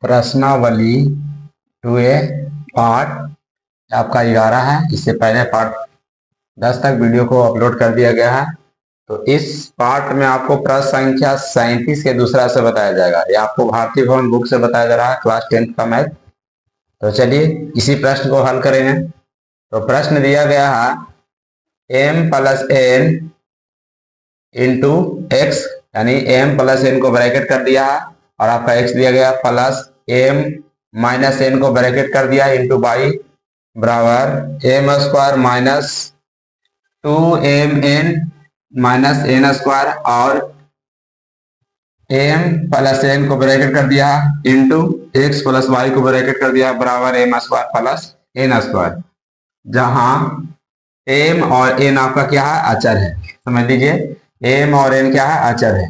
प्रश्नावली 2A part आपका 11 है। इससे पहले पार्ट 10 तक वीडियो को अपलोड कर दिया गया है। तो इस पार्ट में आपको प्रश्न संख्या 37 के दूसरा से बताया जाएगा। ये आपको भारतीय भवन बुक से बताया जा रहा है, क्लास 10 का मैथ। तो चलिए इसी प्रश्न को हल करेंगे। तो प्रश्न दिया गया है m plus n into x, यानी m प्लस n को ब्रैकेट कर दिया है और आपका x दिया गया प्लस m माइनस n को ब्रैकेट कर दिया इंटू बाई बराबर m square minus 2mn minus n square और m प्लस n को ब्रैकेट कर दिया इंटू x प्लस y को ब्रैकेट कर दिया बराबर m square plus n square, जहां m और n आपका क्या है, अचर है। समझ लीजिए m और n क्या है, अचर है।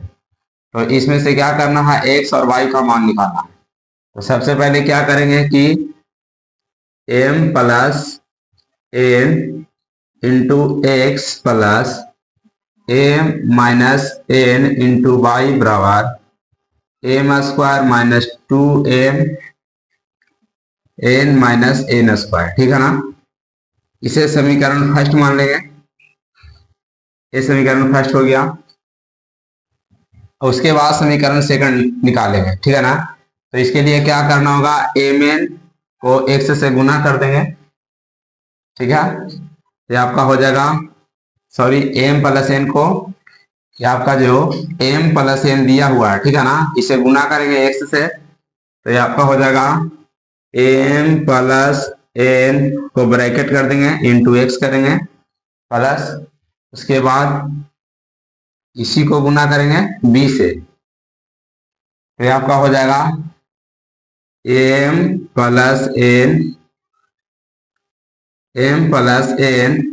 तो इसमें से क्या करना है, x और y का मान निकालना है। तो सबसे पहले क्या करेंगे कि m plus n into x plus m minus n into y बराबर m square minus 2m n minus n square, ठीक है ना। इसे समीकरण फर्स्ट मान लेंगे। ये समीकरण फर्स्ट हो गया। उसके बाद समीकरण सेकंड निकालेंगे, ठीक है ना। तो इसके लिए क्या करना होगा, mn को x से गुना कर देंगे, ठीक है। ये आपका हो जाएगा, सॉरी m प्लस n को, ये आपका जो m प्लस n दिया हुआ है, ठीक है ना, इसे गुना करेंगे x से। तो ये आपका हो जाएगा m प्लस n को ब्रैकेट कर देंगे इंटू एक्स करेंगे प्लस, उसके बाद इसी को गुना करेंगे b से। तो ये आपका हो जाएगा m plus n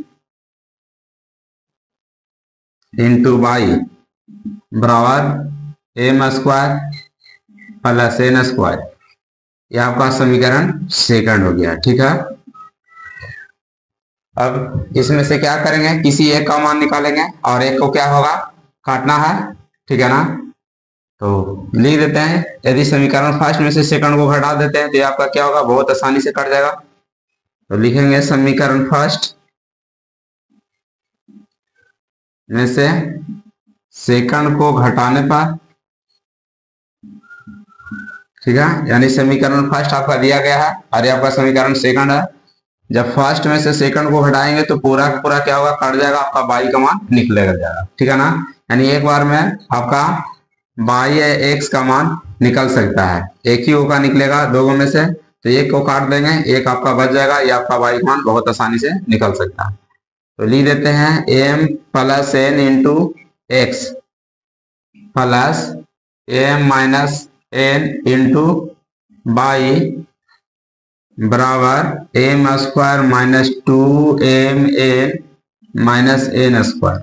into y बराबर m square plus n square. यह आपका समीकरण सेकंड हो गया, ठीक है। अब इसमें से क्या करेंगे, किसी एक का मान निकालेंगे और एक को क्या होगा, काटना है, ठीक है ना। तो लिख देते हैं, यदि समीकरण फर्स्ट में से सेकंड को घटा देते हैं तो ये आपका क्या होगा, बहुत आसानी से कट जाएगा। तो लिखेंगे समीकरण फर्स्ट में से सेकंड को घटाने पर, ठीक है, यानी समीकरण फर्स्ट आपका दिया गया है और ये आपका समीकरण सेकंड है। जब फर्स्ट में से सेकंड को घटाएंगे तो पूरा का पूरा क्या होगा, कट जाएगा, आपका बाई का मान निकलेगा जाएगा, ठीक है ना। यानी एक बार में आपका बाई या एक्स का मान निकल सकता है, एक ही होगा निकलेगा दोनों में से। तो एक को काट देंगे, एक आपका बच जाएगा, ये आपका बाई का मान बहुत आसानी से निकल सकता है। तो लिख देते हैं m plus n into x plus m minus n into by बराबर m square minus 2mn minus n square.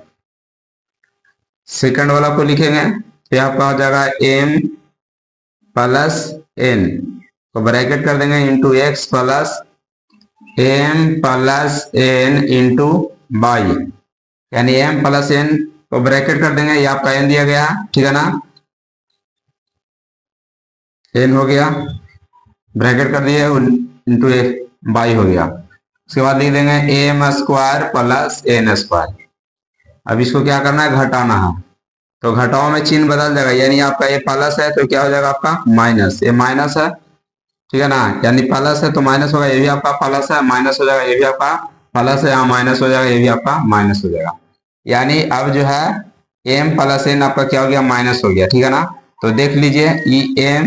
Second वाला को लिखेंगे तो आपका हो जाएगा m प्लस n को ब्रैकेट कर देंगे into x plus m plus n into by, यानी m प्लस n को ब्रैकेट कर देंगे, ये आपका n दिया गया, ठीक है ना, n हो गया, ब्रैकेट कर दिए इंटू बाई हो गया। उसके बाद लिख देंगे m square plus n square. अब इसको क्या करना है, घटाना है। तो घटाओ में चिन्ह बदल जाएगा, यानी आपका ये प्लस है तो क्या हो जाएगा आपका माइनस, ये माइनस है, ठीक है ना, यानी प्लस है तो माइनस होगा, ये भी आपका प्लस है, माइनस हो जाएगा, ये भी आपका प्लस है, यहाँ माइनस हो जाएगा, ये भी आपका माइनस हो जाएगा। यानी अब जो है m प्लस n आपका क्या हो गया, माइनस हो गया, ठीक है ना। तो देख लीजिए ये m,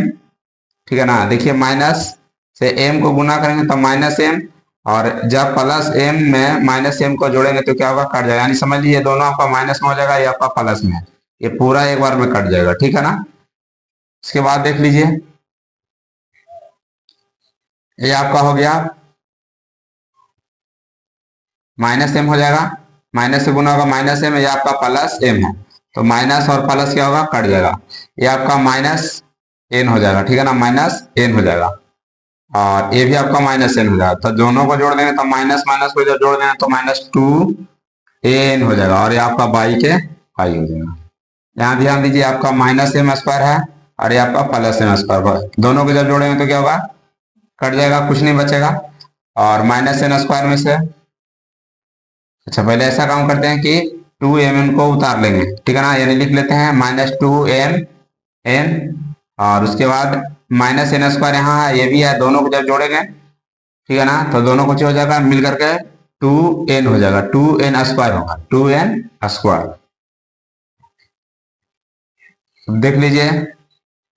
ठीक है ना, देखिए माइनस से m को गुना करेंगे तो माइनस m, और जब प्लस m में माइनस m को जोड़ेंगे तो क्या होगा, कट जाएगा। यानी समझ लीजिए दोनों आपका माइनस में हो जाएगा, ये आपका प्लस में है, ये पूरा एक बार में कट जाएगा, ठीक है ना। इसके बाद देख लीजिए ये आपका हो गया माइनस m हो जाएगा, माइनस से गुना होगा माइनस m, ये आपका प्लस m है, तो माइनस और प्लस क्या होगा, कट जाएगा, ये आपका माइनस n हो जाएगा, ठीक है ना, माइनस n हो जाएगा, और ये भी आपका माइनस n हो जाएगा। तो दोनों को जोड़ देंगे तो माइनस माइनस को जब जोड़ देंगे तो माइनस 2n हो जाएगा, और ये आपका बाई के बाई हो जाएगा। यहाँ ध्यान दीजिए आपका माइनस m स्क्वायर है और ये आपका प्लस एन स्क्वायर, दोनों को जब जोड़ेंगे तो क्या होगा, कट जाएगा, कुछ नहीं बचेगा। और माइनस एन स्क्वायर में से, अच्छा पहले ऐसा काम करते हैं कि 2mn को उतार लेंगे, ठीक है ना, यानी लिख लेते हैं -2mn, और उसके बाद माइनस एन स्क्वायर यहाँ है, ये भी है, दोनों को जब जोड़ेंगे, ठीक है ना, तो दोनों को हो जाएगा मिल करके 2n हो जाएगा, 2n स्क्वायर होगा, 2n स्क्वायर। देख लीजिए,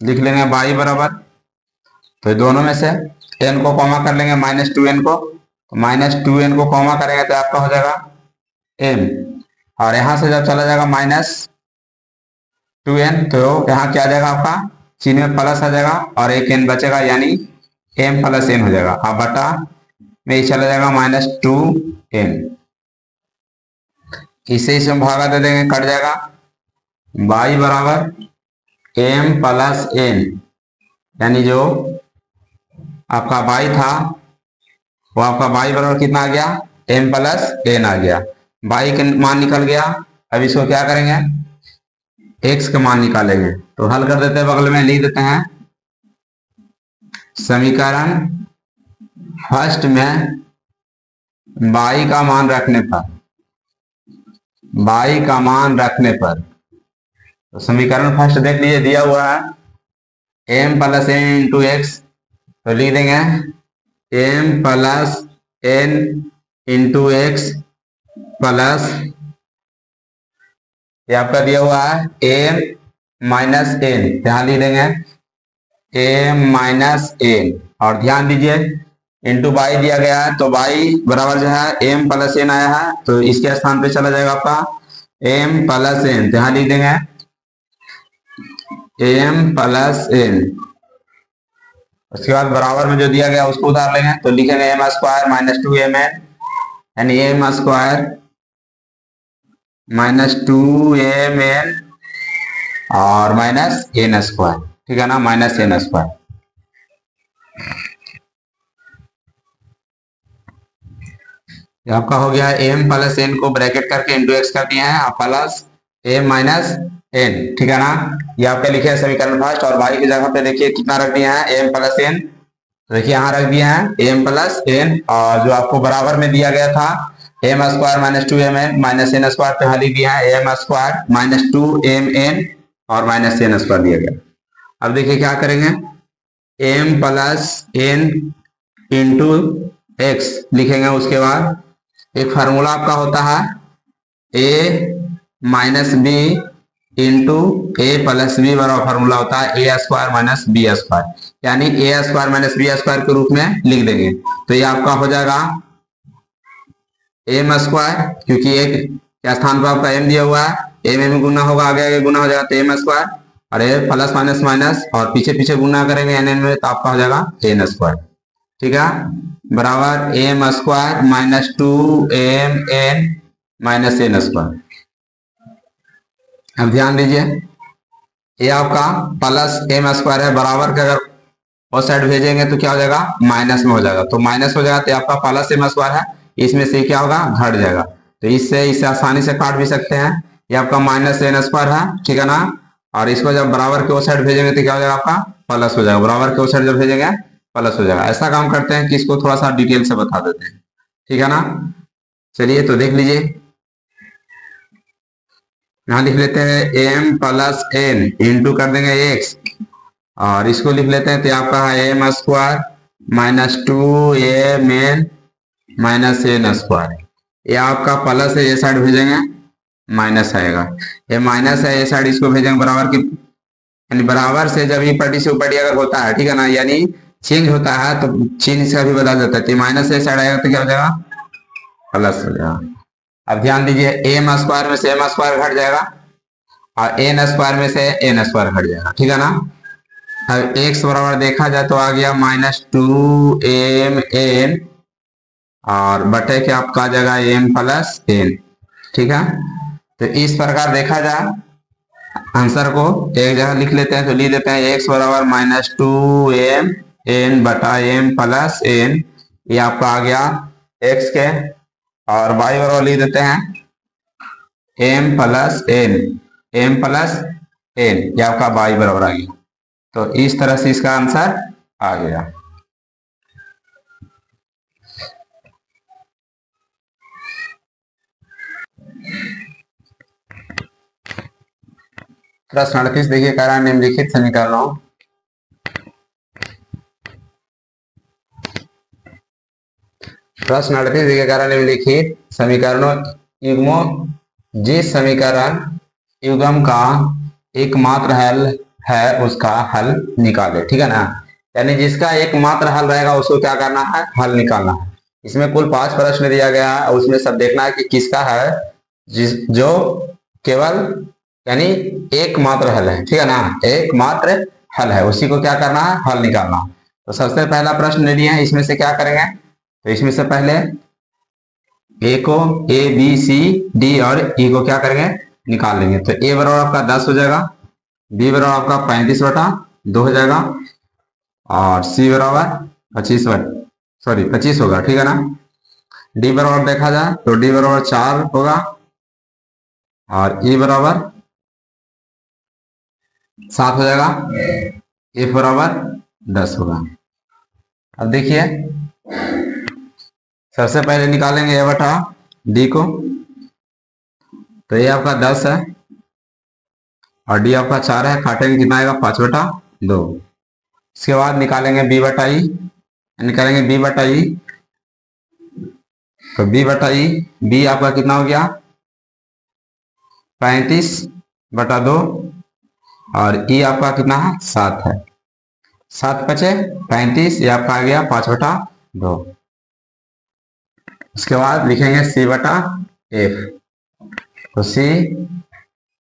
लिख लेंगे y बराबर, तो दोनों में से n को कॉमा कर लेंगे, -2n को, तो -2n को कॉमा करेंगे तो आपका हो जाएगा m, और यहां से जब चला जाएगा -2n, तो यहाँ क्या आ जाएगा, आपका चिन्ह में प्लस आ जाएगा और एक n बचेगा, यानी m + n हो जाएगा। अब बटा में ही चला जाएगा -2n, इसे इसमें भागा दे देंगे, कट जाएगा, y बराबर m + n, यानी जो आपका y था वो आपका y बराबर कितना आ गया, m + n आ गया, y का मान निकल गया। अब इसको क्या करेंगे, x का मान निकालेंगे, तो हल कर देते हैं, बगल में लिख देते हैं समीकरण फर्स्ट में y का मान रखने पर, y का मान रखने पर, तो समीकरण फर्स्ट देख लीजिए, दिया हुआ है m + n × x, तो लिख देंगे m + n × x प्लस, ये आपका दिया हुआ है m - n, ध्यान लिख देंगे m - n, और ध्यान दीजिए इंटू y दिया गया है, तो y बराबर जो है m + n आया है, तो इसके स्थान पे चला जाएगा आपका m + n, ध्यान लिख देंगे m + n, उसके बाद बराबर में जो दिया गया उसको उतार लेंगे, तो लिखेंगे m² - 2mn, यानी m² - 2mn और -n², ठीक है ना, -n²। आपका हो गया m + n को ब्रैकेट करके इंटू x कर दिया है, प्लस m - n, ठीक है ना, ये आपका लिखे है समीकरण फर्स्ट, और y की जगह पे देखिए कितना रख दिया है, m + n, देखिए यहाँ रख दिया है m + n, और जो आपको बराबर में दिया गया था m² - 2mn -n² पे लिख दिया है m² - 2mn और -n² दिया गया। अब देखिए क्या करेंगे, m + n इंटू x लिखेंगे, उसके बाद एक फार्मूला आपका होता है a - b into a + b बराबर फार्मूला होता है a² - b², यानी a² - b² के रूप में लिख देंगे, तो ये आपका हो जाएगा m², क्योंकि एक स्थान पर आपका m दिया हुआ है, m गुना होगा, आगे आगे गुना हो जाएगा, तो m², और ये प्लस माइनस माइनस और पीछे पीछे गुना करेंगे n में, तो आपका हो जाएगा n², ठीक है, बराबर m² - 2mn -n²। अब ध्यान दीजिए, ये आपका प्लस m² है, बराबर के अगर उस साइड भेजेंगे तो क्या हो जाएगा, माइनस में हो जाएगा, तो माइनस हो जाएगा, तो आपका प्लस m² है, इसमें से क्या होगा, घट जाएगा, तो इसे आसानी से काट भी सकते हैं, ये आपका -n² है, ठीक है ना, और इसको जब बराबर के उस साइड भेजेंगे तो क्या हो जाएगा, आपका प्लस हो जाएगा, बराबर के उस साइड जब भेजेंगे प्लस हो जाएगा। ऐसा काम करते हैं कि इसको थोड़ा सा डिटेल से बता देते हैं, ठीक है ना, चलिए तो देख लीजिए, यहाँ लिख लेते हैं m + n इंटू कर देंगे x, और इसको लिख लेते हैं, तो आपका है m² - 2mn -n², ये आपका प्लस है, ये साइड भेजेंगे माइनस आएगा, ये माइनस है, ये साइड इसको भेजेंगे बराबर की, यानी बराबर से जब ये पट्टी से ऊपर अगर होता है, ठीक है ना, यानी चेंज होता है तो चिन्ह इसका भी बदल जाता है, तो माइनस से साइड आएगा तो क्या हो जाएगा, प्लस हो जाएगा। अब ध्यान दीजिए, m² में से m² घट जाएगा और n² में से n² घट जाएगा, ठीक है ना। अब x बराबर देखा जाए तो आ गया -2mn और बटे के आपका आ जाएगा m + n, ठीक है, तो इस प्रकार देखा जाए आंसर को एक जगह लिख लेते हैं, तो लिख देते हैं x बराबर -2mn बटा m + n, ये आपका आ गया x के, और y बराबर लिख देते हैं m + n, ये आपका y बराबर आ गया। तो इस तरह से इसका आंसर आ गया। प्रश्न 38 देखिए, कह रहा है निम्नलिखित समीकरणों प्रश्न 38 देखिए, कह रहा है निम्नलिखित समीकरणों युग्मों जिस समीकरण युग्म का एकमात्र हल है उसका हल निकाले। ठीक है ना, यानी जिसका एकमात्र हल रहेगा उसको क्या करना है, हल निकालना है। इसमें कुल 5 प्रश्न दिया गया है, उसमें सब देखना है कि किसका है जो केवल यानी एकमात्र हल है। ठीक है ना, एकमात्र हल है, उसी को क्या करना है, हल निकालना। तो सबसे पहला प्रश्न ले लिया है, इसमें से क्या करेंगे, तो इसमें से पहले ए को ए बी सी डी और ई को क्या करेंगे, निकाल लेंगे। तो ए बराबर आपका 10 हो जाएगा, बी बराबर आपका 35/2 हो जाएगा और सी बराबर 25 होगा। ठीक है ना, डी बराबर देखा जाए तो डी बराबर 4 होगा और ई बराबर 7 हो जाएगा, एफ बराबर 10 होगा। अब देखिए सबसे पहले निकालेंगे ए बटा डी को, तो ये आपका 10 है और डी आपका 4 है, काटेंगे कितना आएगा, 5/2। इसके बाद निकालेंगे बी बटा ई, निकालेंगे बी बटा ई, तो बी बटा ई बी आपका कितना हो गया, 35/2 और ई आपका कितना है, 7 है, 7 बचे 35, ये आपका आ गया 5/2। उसके बाद लिखेंगे सी बटा एफ, तो सी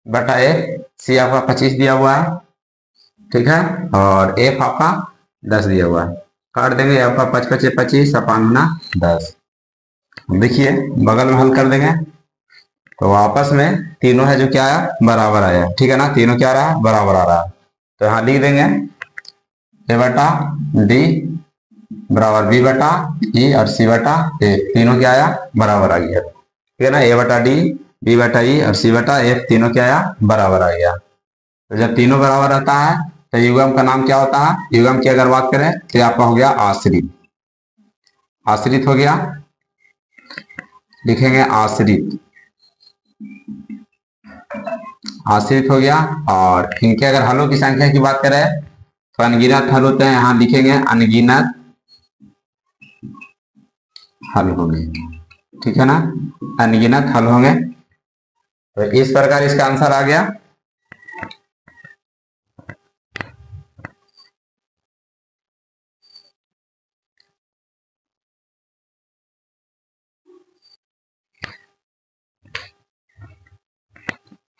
बटा एफ, सी आपका 25 दिया हुआ है, ठीक है, और एफ आपका 10 दिया हुआ है, काट देंगे, आपका 5 बचे 25 और 5 × 10। देखिए बगल में हल कर देंगे तो आपस में तीनों है जो क्या आया, बराबर आया। ठीक है ना, तीनों क्या रहा है, बराबर आ रहा है। तो यहाँ लिख देंगे ए बटा डी बराबर बी बटा ई और सी बटा ए, तीनों क्या आया, बराबर आ गया। ठीक है ना, ए बटा डी, बी बटा ई और सी बटा एफ तीनों क्या आया, बराबर आ गया। तो जब तीनों बराबर रहता है तो युग्म का नाम क्या होता है, युग्म की अगर बात करें तो आपका हो गया आश्रित, आश्रित हो गया, लिखेंगे आश्रित, आश्रित हो गया। और इनके अगर हलों की संख्या की बात करें तो अनगिनत हल होते हैं, यहां लिखेंगे अनगिनत हल होंगे। ठीक है ना, अनगिनत हल होंगे। तो इस प्रकार इसका आंसर आ गया।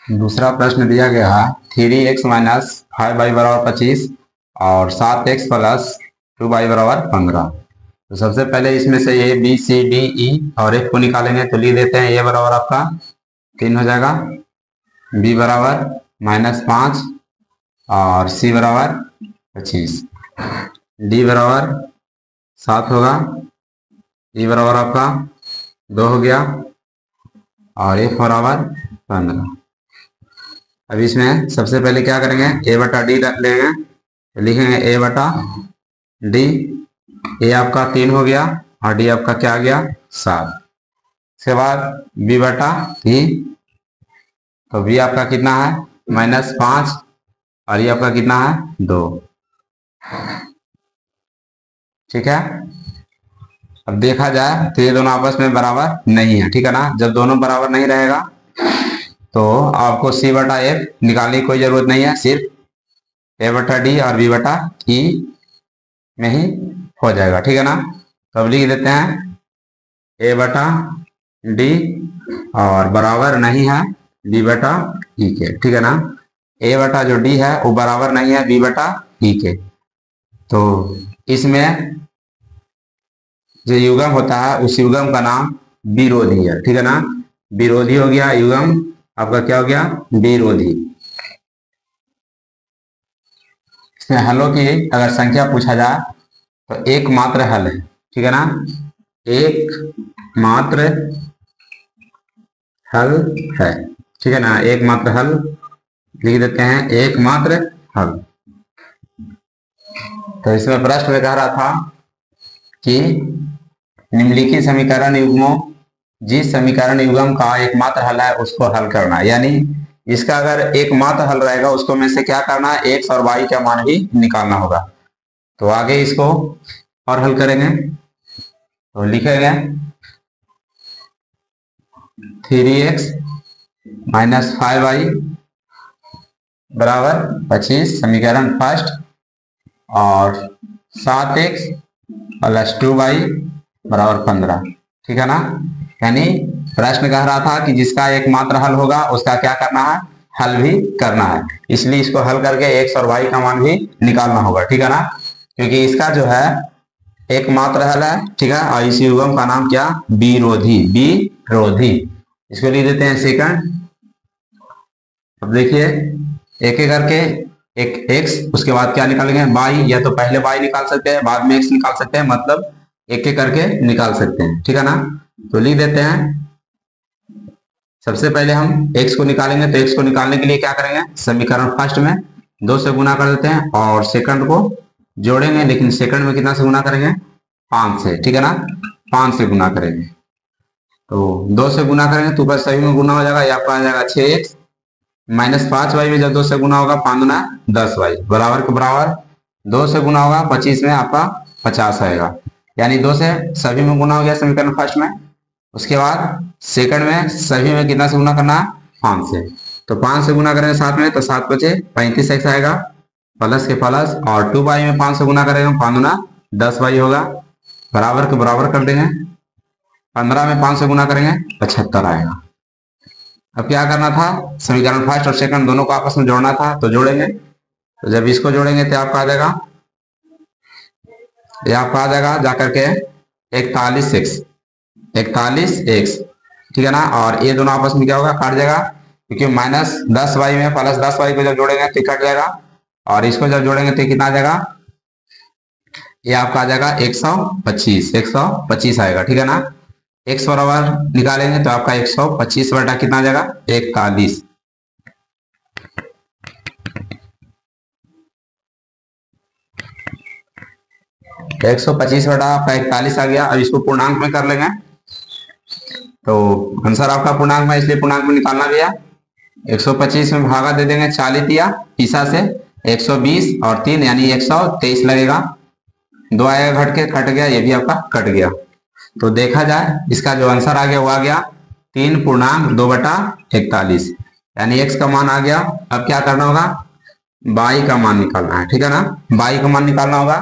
दूसरा प्रश्न दिया गया है 3x - 5y बराबर 25 और 7x + 2y बराबर 15। तो सबसे पहले इसमें से A B C D E और एफ को निकालेंगे। तो लिख देते हैं ए बराबर आपका 3 हो जाएगा, बी बराबर -5 और सी बराबर 25, डी बराबर 7 होगा, ई बराबर आपका 2 हो गया और एफ बराबर 15। अब इसमें सबसे पहले क्या करेंगे, ए बटा डी रख लेंगे, तो लिखेंगे ए बटा डी, ए आपका 3 हो गया और डी आपका क्या आ गया, 7। इसके बाद बी बटा ई, तो बी आपका कितना है, -5 और ये आपका कितना है, 2। ठीक है, अब देखा जाए तो ये दोनों आपस में बराबर नहीं है। ठीक है ना, जब दोनों बराबर नहीं रहेगा तो आपको सी बटा एफ निकालने की कोई जरूरत नहीं है, सिर्फ ए बटा डी और बी बटा ई में ही हो जाएगा। ठीक है ना, तो अब लिख देते हैं ए बटा डी और बराबर नहीं है बी बटा ई के। ठीक है ना, ए बटा जो डी है वो बराबर नहीं है बी बटा ई के। तो इसमें जो युग्म होता है उस युग्म का नाम विरोधी है। ठीक है ना, विरोधी हो गया युग्म आपका, क्या हो गया, विरोधी। इसमें हलों की अगर संख्या पूछा जाए तो एक मात्र हल है। ठीक है ना, एक मात्र हल है। ठीक है ना, एक मात्र हल लिख देते हैं, एक मात्र हल। तो इसमें प्रश्न में कह रहा था कि निम्नलिखित समीकरण युग्मों, जिस समीकरण युग्म का एकमात्र हल है उसको हल करना है। यानी इसका अगर एकमात्र हल रहेगा उसको में से क्या करना है, एक्स और वाई का मान भी निकालना होगा। तो आगे इसको और हल करेंगे तो लिखेंगे 3x माइनस 5y बराबर 25 समीकरण फर्स्ट, और 7x प्लस 2y बराबर 15। ठीक है ना। यानी प्रश्न कह रहा था कि जिसका एकमात्र हल होगा उसका क्या करना है, हल भी करना है। इसलिए इसको हल करके x और y का मान भी निकालना होगा। ठीक है ना, क्योंकि इसका जो है एकमात्र हल है। ठीक है, और इस युग्म का नाम क्या, विरोधी, विरोधी। इसको लिख देते हैं सेकंड। अब देखिए एक एक करके, एक x, उसके बाद क्या निकालेंगे y, या तो पहले y निकाल सकते हैं बाद में x निकाल सकते हैं, मतलब एक एक करके निकाल सकते हैं। ठीक है ना, तो लिख देते हैं। सबसे पहले हम x को निकालेंगे, तो x को निकालने के लिए क्या करेंगे, समीकरण फर्स्ट में 2 से गुना कर देते हैं और सेकंड को जोड़ेंगे, लेकिन सेकंड में कितना से गुना करेंगे, 5 से। ठीक है ना, 5 से गुना करेंगे। तो 2 से गुना करेंगे तो ऊपर सभी में गुना हो जाएगा, या आपका आ जाएगा 6x माइनस 5y में जब 2 से गुना होगा 5 गुना 10y बराबर के बराबर 2 से गुना होगा 25 में आपका 50 आएगा। यानी 2 से सभी में गुना हो गया समीकरण फर्स्ट में। उसके बाद सेकंड में सभी में कितना से गुना करना है, 5 से। तो 5 से गुना करेंगे 7 में, तो 7 बचे 35x आएगा प्लस के प्लस, और 2y में 5 से गुना करेंगे 5 गुना 10y होगा बराबर के बराबर कर देंगे। 15 में 5 से गुना करेंगे 75 आएगा। अब क्या करना था, समीकरण फर्स्ट और सेकंड दोनों को आपस में जोड़ना था, तो जोड़ेंगे। तो जब इसको जोड़ेंगे तो आपका आ जाएगा, ये आपका आ जाएगा जाकर के 41x, 41x। ठीक है ना, और ये दोनों आपस में क्या होगा, काट जाएगा, क्योंकि माइनस 10y में प्लस 10y को जब जोड़ेंगे तो कट जाएगा, और इसको जब जोड़ेंगे तो कितना आ जाएगा, ये आपका आ जाएगा 125, 125 आएगा। ठीक है ना, x बराबर निकालेंगे तो आपका 125 बटा कितना आ जाएगा, 41। तो 125 बटा आपका 41 आ गया। अब इसको पूर्णांक में कर लेंगे, तो आंसर आपका पूर्णांक में, इसलिए पूर्णांक में निकालना भी है। 125 में भागा दे देंगे 40 दिया ईसा से, 120 और 3 यानी 123 लगेगा। 2 आएगा घट के, कट गया, ये भी आपका कट गया। तो देखा जाए इसका जो आंसर आ गया वो आ गया 3.2 बटा 41, यानी x का मान आ गया। अब क्या करना होगा, y का मान निकालना है। ठीक है ना, y का मान निकालना होगा,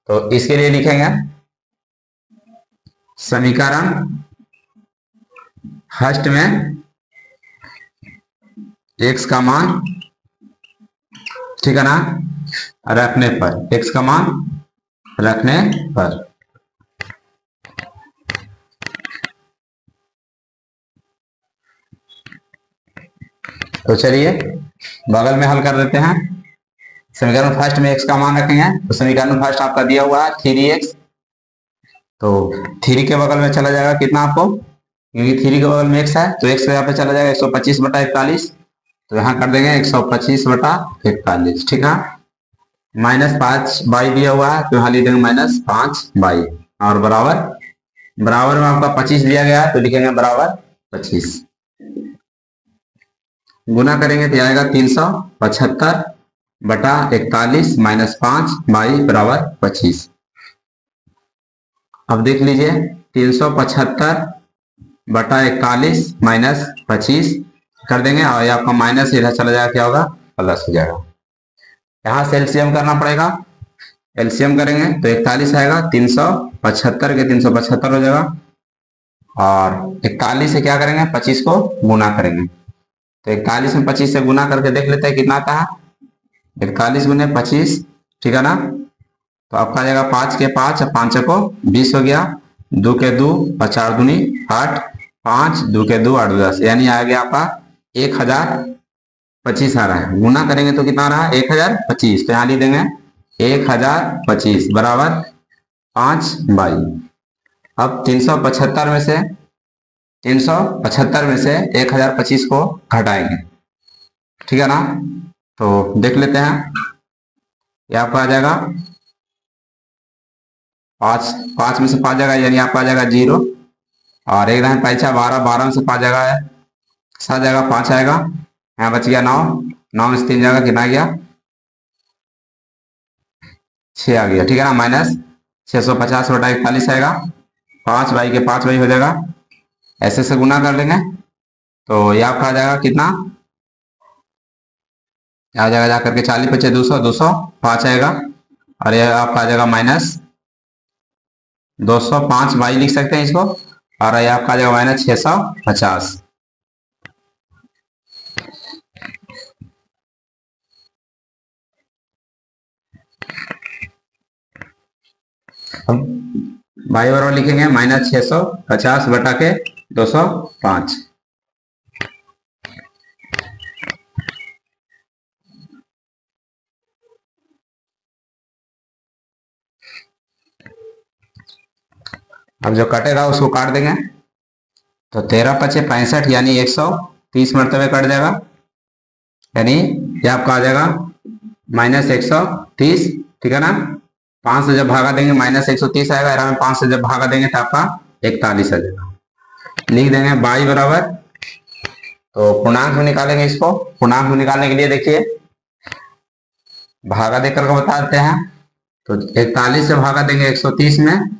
तो इसके लिए लिखेंगे समीकरण फर्स्ट में x का मान, ठीक है ना, रखने पर, x का मान रखने पर, तो चलिए बगल में हल कर देते हैं। समीकरण फर्स्ट में x का मान रखेंगे, तो समीकरण फर्स्ट आपका दिया हुआ है 3x, तो 3 के बगल में चला जाएगा कितना आपको, क्योंकि 3 के बगल में x है तो x यहाँ पे चला जाएगा 125 बटा 41, तो यहाँ कर देंगे 125 बटा 41। ठीक है, माइनस 5y दिया हुआ है तो यहाँ लिख देंगे माइनस 5y, और बराबर, बराबर में आपका 25 दिया गया है तो लिखेंगे बराबर 25। गुना करेंगे तो आएगा 375 बटा 41 माइनस 5y बराबर 25। अब देख लीजिए 375 बटा 41 माइनस 25 कर देंगे, और ये आपका माइनस इधर चला जाएगा, क्या होगा, प्लस हो जाएगा। यहाँ से एलसीएम करना पड़ेगा, एलसीएम करेंगे तो 41 आएगा, 375 के 375 हो जाएगा, और 41 से क्या करेंगे, 25 को गुना करेंगे। तो 41 में 25 से गुना करके देख लेते हैं कितना आता है, 41 गुने 25। ठीक है ना, तो आपका आ जाएगा 5 के 5 और 5 को 20 हो गया, 2 के 2 और 4 दूनी 8, 5 2 के 2 8 10, यानी आ गया आपका 1025 आ रहा है। गुना करेंगे तो कितना आ रहा है, 1025, तो यहाँ लिख देंगे 1025 बराबर 5y। अब 375 में से 1025 को घटाएंगे। ठीक है ना, तो देख लेते हैं, ये आपका आ जाएगा पाँच, 5 में से 5 जाएगा यानी आपका आ जाएगा 0, और एक दाएं पैसा 12, 12 में से 5 जाएगा 7 जाएगा, 5 आएगा, यहाँ बच गया 9, 9 में से 3 जाएगा, कितना आ गया 6 आ गया, ठीक है ना। माइनस 650/41 आएगा, 5 बाई के 5 बाई हो जाएगा, ऐसे से गुना कर लेंगे तो ये आपका आ जाएगा कितना आ जाएगा, जा करके 40 × 5 = 200, 205 आएगा, और ये आपका आ जाएगा माइनस 205 बाई लिख सकते हैं इसको, और ये आपका आ जाएगा माइनस 650। अब बाई बराबर लिखेंगे माइनस 650/205। अब जो कटेगा उसको काट देंगे, तो 13 × 5 = 65 यानी 130 मरतबे कट जाएगा, यानी ये आपका आ जाएगा माइनस 130, ठीक है ना। 5 से जब भागा देंगे माइनस 130 आएगा, में 5 से जब भागा देंगे तो आपका 41 आ जाएगा। लिख देंगे बाई बराबर, तो पूर्णांक में निकालेंगे इसको। पूर्णांक में निकालने के लिए देखिए भागा देकर के बता देते हैं, तो 41 से भागा देंगे 130 में,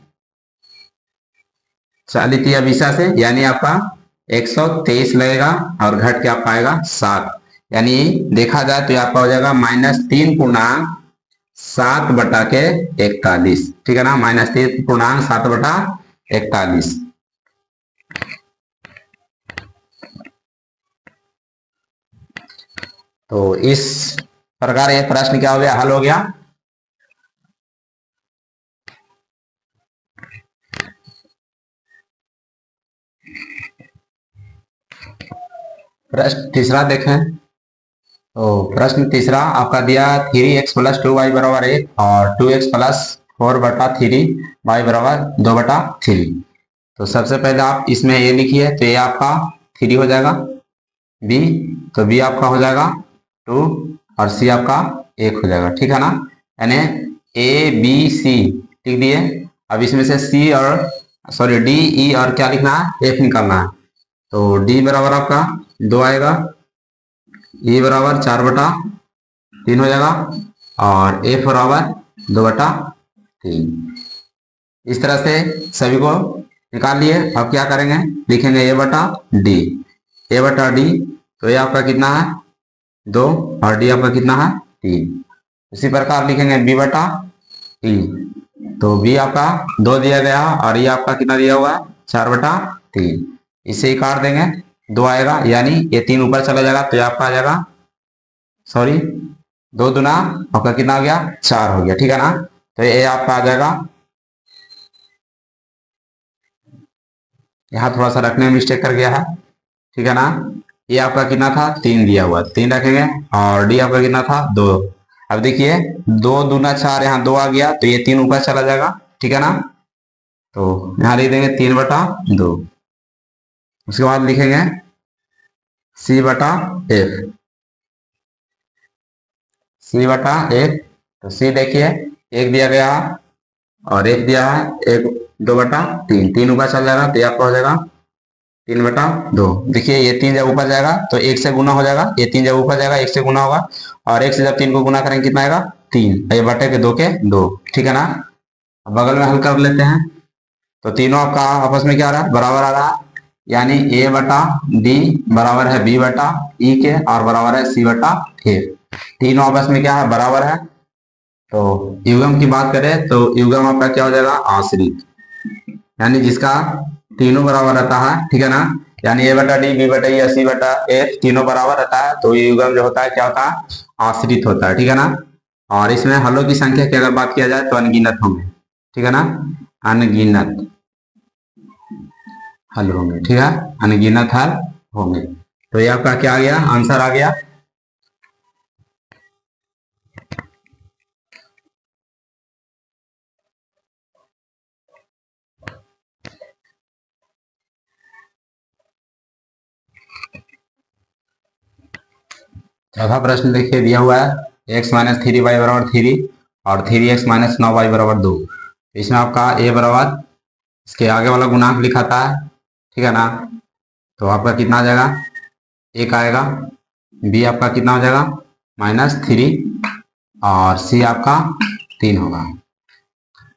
40 या 20 से, यानी आपका 123 लगेगा, और घट के आपका आएगा 7, यानी देखा जाए तो आपका हो जाएगा -3.7/41, ठीक है ना, -3.7/41। तो इस प्रकार यह प्रश्न क्या हो गया, हल हो गया। प्रश्न तीसरा देखें, तो प्रश्न तीसरा आपका दिया 3x + 2y = 1 और 2x + 4/3y = 2/3। तो सबसे पहले आप इसमें ये लिखिए, तो ये आपका 3 हो जाएगा, b तो b आपका हो जाएगा 2, और c आपका 1 हो जाएगा, ठीक है ना। यानी a b c लिख दिए। अब इसमें से c और d e और क्या लिखना है, f निकालना है। तो d बराबर आपका 2 आएगा, e बराबर 4/3 हो जाएगा, और f बराबर 2/3। इस तरह से सभी को निकाल लिए। अब क्या करेंगे, लिखेंगे a/d, a/d, तो ये आपका कितना है 2, और d आपका कितना है 3। इसी प्रकार लिखेंगे b/e, तो b आपका 2 दिया गया, और ये आपका कितना दिया हुआ है 4/3। इसे ही काट देंगे, 2 आएगा, यानी ये 3 ऊपर चला जाएगा, तो ये आपका आ जाएगा, सॉरी 2 दूना आपका कितना हो गया 4 हो गया, ठीक है ना। तो ये आपका आ जाएगा, यहाँ थोड़ा सा रखने में मिस्टेक कर गया है, ठीक है ना। ये आपका कितना था 3 दिया हुआ, 3 रखेंगे, और डी आपका कितना था 2। अब देखिए 2 दूना 4, यहाँ 2 आ गया, तो ये 3 ऊपर चला जाएगा, ठीक है ना। तो यहाँ लिख देंगे 3/2। उसके बाद लिखेंगे c/f, c/f, तो c देखिए 1 दिया गया और 1 दिया है, 1 2/3, 3 ऊपर चल जाएगा, तो आपका हो जाएगा 3/2। देखिए ये 3 जब ऊपर जाएगा तो 1 से गुना हो जाएगा, ये 3 जब ऊपर जाएगा 1 से गुना होगा, और 1 से जब 3 को गुना करेंगे कितना आएगा 3, ये बटे के 2 के 2, ठीक है ना। अब बगल में हल कर लेते हैं, तो तीनों आपका आपस में क्या आ रहा है, बराबर आ रहा है, यानी a/d बराबर है b/e के, और बराबर है c/f। तीनों आपस में क्या है, बराबर है। तो युग्म की बात करें तो युग्म आपका क्या हो जाएगा, आश्रित, यानी जिसका तीनों बराबर रहता है, ठीक है ना। यानी a/d b/e या c/f तीनों बराबर रहता है, तो ये युग्म जो होता है क्या होता है, आश्रित होता है, ठीक है ना। और इसमें हलों की संख्या की अगर बात किया जाए तो अनगिनत होंगे, ठीक है ना, अनगिनत हल होंगे, ठीक है, अनगिनत हल होंगे। तो ये आपका क्या आ गया, आंसर आ गया। चौथा प्रश्न देखिए दिया हुआ है x - 3y = 3 और 3x - 9y = 2। इसमें आपका ए बराबर इसके आगे वाला गुणांक लिखाता है, ठीक है ना। तो आपका कितना आ जाएगा, 1 आएगा। बी आपका कितना हो जाएगा -3 और सी आपका 3 होगा।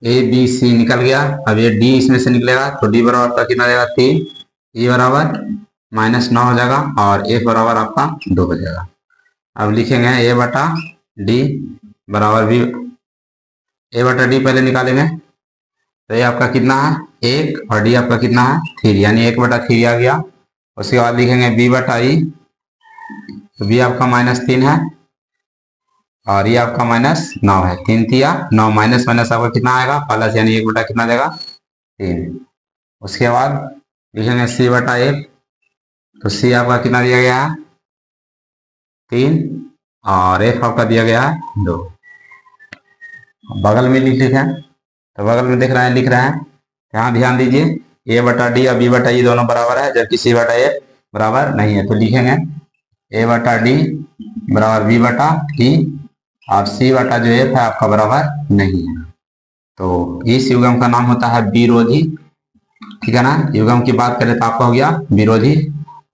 ए बी सी निकल गया। अब ये डी इसमें से निकलेगा तो डी बराबर आपका कितना आ जाएगा 3, ई बराबर -9 हो जाएगा और एफ बराबर आपका 2 हो जाएगा। अब लिखेंगे ए बटा डी बराबर बी, ए बटा डी पहले निकालेंगे तो ये आपका कितना है 1 और डी आपका कितना है 3, यानी 1/3 आ गया। उसके बाद लिखेंगे बी बटा ई, तो बी आपका -3 है और ये आपका -9 है। 3 तिया 9, माइनस माइनस आपका कितना आएगा प्लस, यानी 1 बटा कितना देगा 3। उसके बाद लिखेंगे सी बटा एफ, तो सी आपका कितना दिया गया है 3 और एफ आपका दिया गया है 2। बगल में लिख लिखे हैं तो बगल में देख रहे हैं लिख रहे हैं, यहाँ ध्यान दीजिए ए बटा डी और बी बटा ई दोनों बराबर है जबकि सी बटा ए बराबर नहीं है। तो लिखेंगे ए बटा डी बराबर बी बटा ई और सी बटा जो एफ है आपका बराबर नहीं है। तो इस युग्म का नाम होता है विरोधी, ठीक है ना। युग्म की बात करें तो आपका हो गया विरोधी,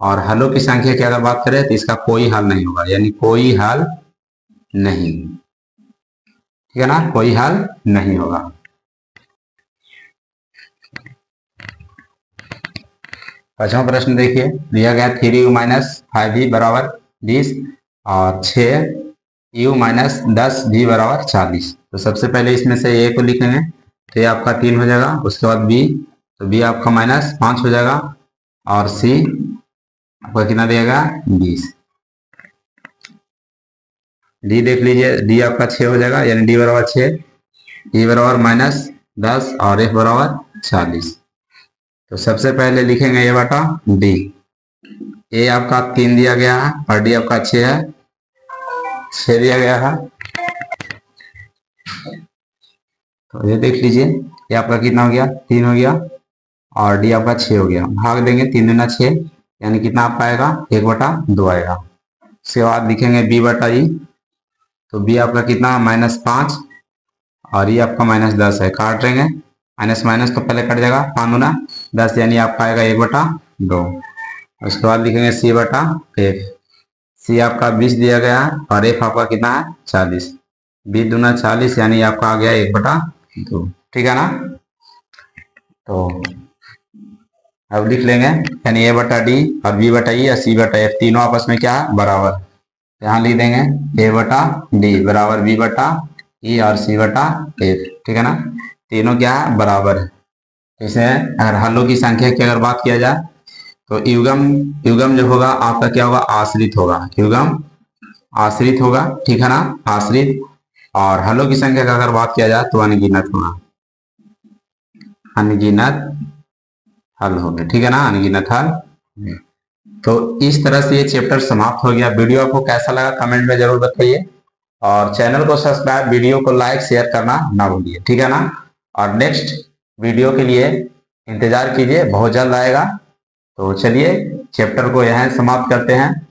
और हलों की संख्या की अगर बात करें तो इसका कोई हल नहीं होगा, यानी कोई हल नहीं, ठीक है ना, कोई हल नहीं होगा। पांचवा प्रश्न देखिए, दिया गया 3u - 5v बराबर 20 और 6u - 10v बराबर 40। तो सबसे पहले इसमें से a को लिखेंगे तो ये आपका 3 हो जाएगा। उसके बाद b, तो b आपका -5 हो जाएगा और c आपका कितना देगा 20। d देख लीजिए, d आपका 6 हो जाएगा, यानी d बराबर 6, e बराबर -10 और f बराबर 40। तो सबसे पहले लिखेंगे ए बटा डी, ए आपका 3 दिया गया है और डी आपका 6 है, 6 दिया गया है। तो ये देख लीजिए ये आपका कितना हो गया 3 हो गया और डी आपका 6 हो गया। भाग देंगे 3 दूना 6, यानी कितना आपका आएगा 1/2 आएगा। उसके बाद लिखेंगे बी बटा ई, तो बी आपका कितना -5 और ये आपका -10 है। काट देंगे, माइनस माइनस तो पहले कट जाएगा, 5 दूना 10, यानी आपका आएगा 1/2। उसके बाद लिखेंगे सी बटा एफ, सी आपका 20 दिया गया है और एफ आपका कितना है 40, 20 दूना 40, यानी आपका आ गया 1/2, ठीक है ना। तो अब लिख लेंगे, यानी ए बटा डी और बी बटा ई और सी बटा एफ तीनों आपस में क्या है बराबर। यहाँ लिख देंगे ए बटा डी बराबर बी बटा ई और सी बटा एफ, ठीक है ना, तीनों क्या है बराबर है। जैसे अगर हलों की संख्या की अगर बात किया जाए तो युग्म जो होगा आपका क्या होगा आश्रित होगा, युग्म आश्रित होगा, ठीक है ना, आश्रित। और हलों की संख्या का अगर बात किया जाए तो अनगिनत होगा, अनगिनत हल हो गया, ठीक है ना, अनगिनत हल। तो इस तरह से ये चैप्टर समाप्त हो गया। वीडियो आपको कैसा लगा कमेंट में जरूर बताइए और चैनल को सब्सक्राइब, वीडियो को लाइक शेयर करना ना भूलिए, ठीक है ना। और नेक्स्ट वीडियो के लिए इंतजार कीजिए, बहुत जल्द आएगा। तो चलिए चैप्टर को यहाँ समाप्त करते हैं।